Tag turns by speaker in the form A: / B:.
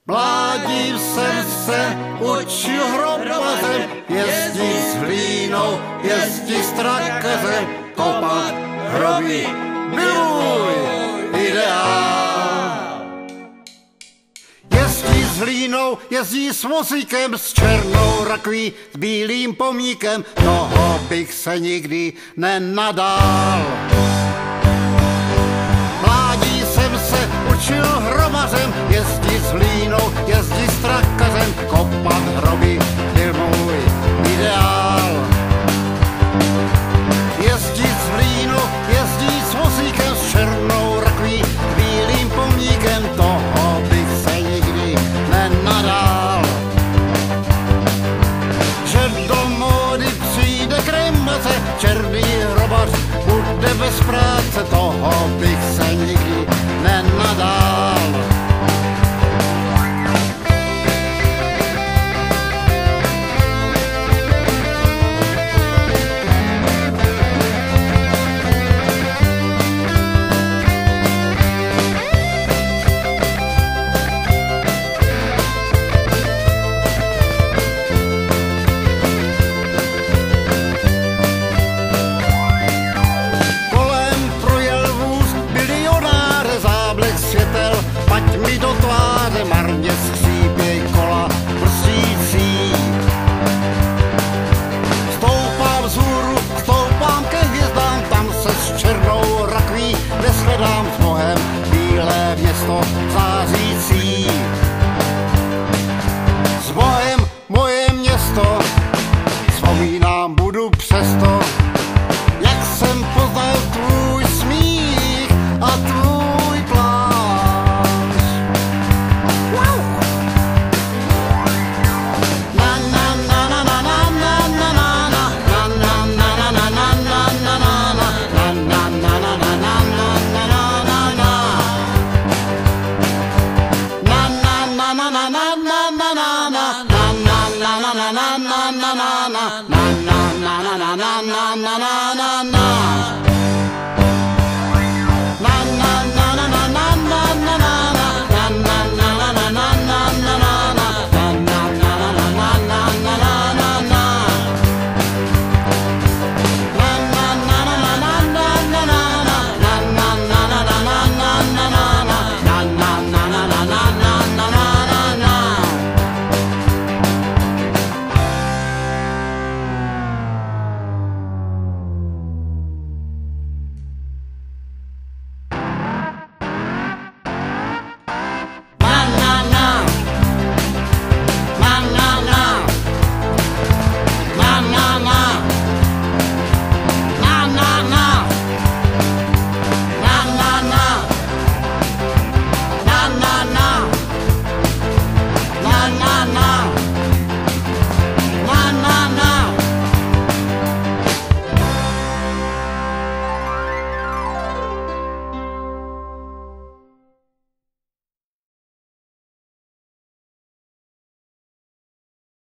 A: Mládím jsem se učil hromadem, jezdit s hlínou, jezdit s trakazem, kopat hroby, miluj ideál. Jezdí s hlínou, jezdí s vozíkem, s černou rakví, s bílým pomníkem, toho bych se nikdy nenadal. Mládí jsem se učil hromadem, jezdit s hlínou,